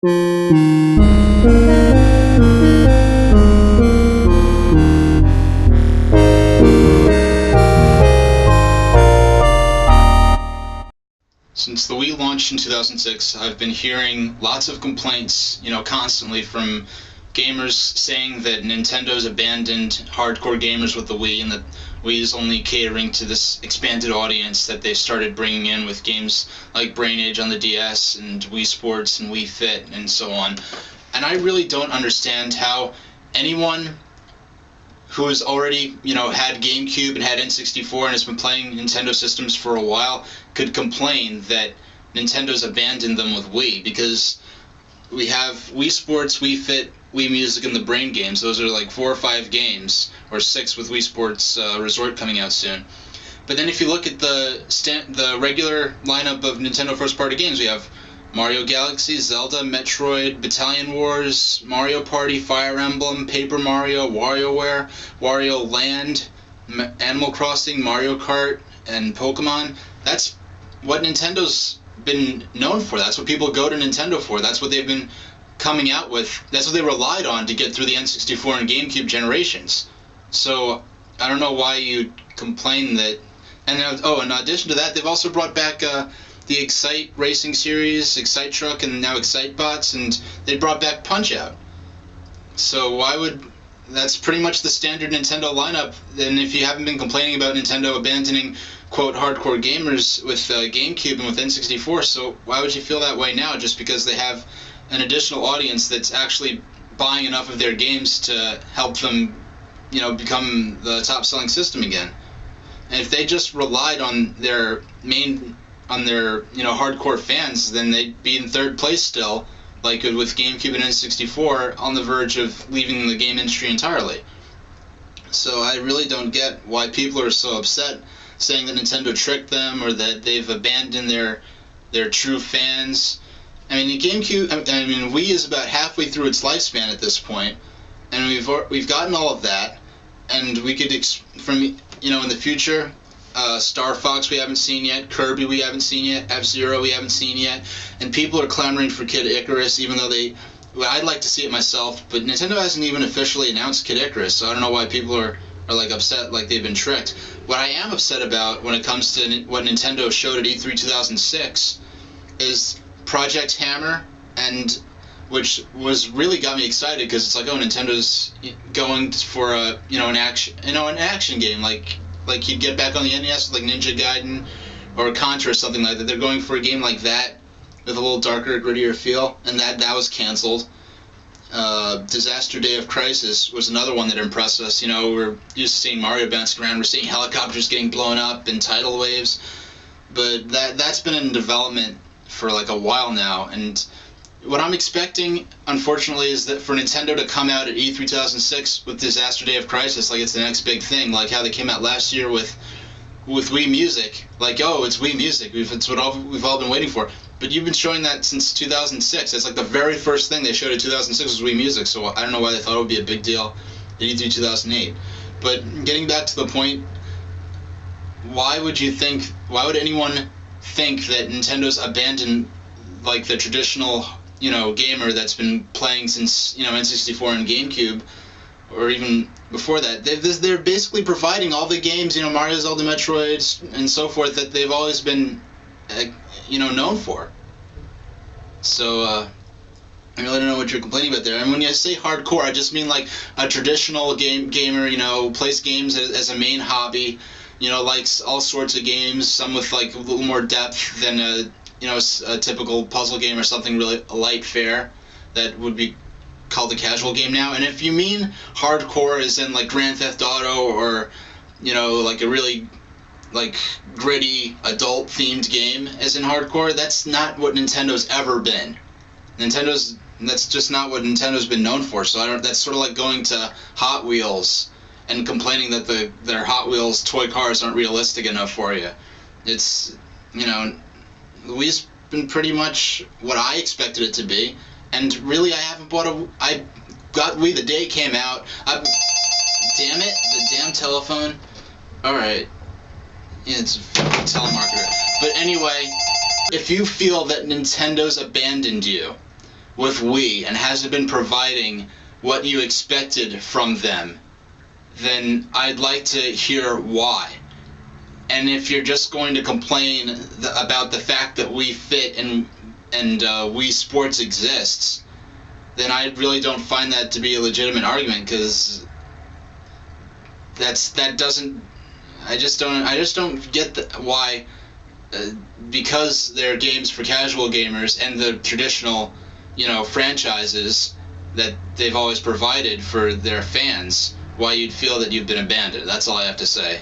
Since the Wii launched in 2006, I've been hearing lots of complaints, constantly from gamers saying that Nintendo's abandoned hardcore gamers with the Wii and that Wii is only catering to this expanded audience that they started bringing in with games like Brain Age on the DS and Wii Sports and Wii Fit and so on. And I really don't understand how anyone who has already, had GameCube and had N64 and has been playing Nintendo systems for a while could complain that Nintendo's abandoned them with Wii, because we have Wii Sports, Wii Fit, Wii Music, and the Brain games. Those are like 4 or 5 games, or 6 with Wii Sports Resort coming out soon. But then if you look at the regular lineup of Nintendo first-party games, we have Mario Galaxy, Zelda, Metroid, Battalion Wars, Mario Party, Fire Emblem, Paper Mario, WarioWare, Wario Land, Animal Crossing, Mario Kart, and Pokemon. That's what Nintendo's been known for. That's what people go to Nintendo for. That's what they've been coming out with. That's what they relied on to get through the N64 and GameCube generations. So I don't know why you complain that. And in addition to that, they've also brought back the Excite Racing series, Excite Truck, and now Excite Bots, and they brought back Punch-Out. So that's pretty much the standard Nintendo lineup. And if you haven't been complaining about Nintendo abandoning, quote, hardcore gamers with GameCube and with N64, so why would you feel that way now, just because they have an additional audience that's actually buying enough of their games to help them, become the top-selling system again? And if they just relied on their hardcore fans, then they'd be in third place still, like with GameCube and N64, on the verge of leaving the game industry entirely. So I really don't get why people are so upset, saying that Nintendo tricked them or that they've abandoned their true fans. I mean, Wii is about halfway through its lifespan at this point, and we've gotten all of that, and we could in the future. Star Fox we haven't seen yet, Kirby we haven't seen yet, F-Zero we haven't seen yet, and people are clamoring for Kid Icarus, even though I'd like to see it myself, but Nintendo hasn't even officially announced Kid Icarus, so I don't know why people are like upset like they've been tricked. What I am upset about when it comes to what Nintendo showed at E3 2006 is Project Hammer, and which really got me excited, because it's like, oh, Nintendo's going for an action game like you'd get back on the NES with like Ninja Gaiden or Contra or something like that. They're going for a game like that with a little darker, grittier feel, and that was canceled. Disaster Day of Crisis was another one that impressed us. We're used to seeing Mario bouncing around, we're seeing helicopters getting blown up and tidal waves, but that's been in development for like a while now, and what I'm expecting, unfortunately, is that for Nintendo to come out at E3 2006 with Disaster Day of Crisis like it's the next big thing, like how they came out last year with Wii Music. Like, oh, it's Wii Music. It's what we've all been waiting for. But you've been showing that since 2006. It's like the very first thing they showed in 2006 was Wii Music, so I don't know why they thought it would be a big deal at E3 2008. But getting back to the point, why would anyone think that Nintendo's abandoned like the traditional gamer that's been playing since N64 and GameCube, or even before that? They're basically providing all the games, Mario, Zelda, Metroid, and so forth, that they've always been known for. So I really don't know what you're complaining about there. And when I say hardcore, I just mean like a traditional gamer, plays games as a main hobby, likes all sorts of games, some with like a little more depth than a typical puzzle game or something really light fare that would be called a casual game now. And if you mean hardcore as in like Grand Theft Auto or like a really like gritty adult themed game as in hardcore, that's not what Nintendo's ever been. That's just not what Nintendo's been known for. So that's sort of like going to Hot Wheels and complaining that their Hot Wheels toy cars aren't realistic enough for you. It's Wii's been pretty much what I expected it to be, and really I got Wii the day it came out. Damn it, the damn telephone. Alright. Yeah, it's a fucking telemarketer. But anyway, if you feel that Nintendo's abandoned you with Wii and hasn't been providing what you expected from them, then I'd like to hear why. And if you're just going to complain about the fact that Wii Fit and Wii Sports exists, then I really don't find that to be a legitimate argument, because I just don't get why, because they're games for casual gamers and the traditional, franchises that they've always provided for their fans, why you'd feel that you've been abandoned. That's all I have to say.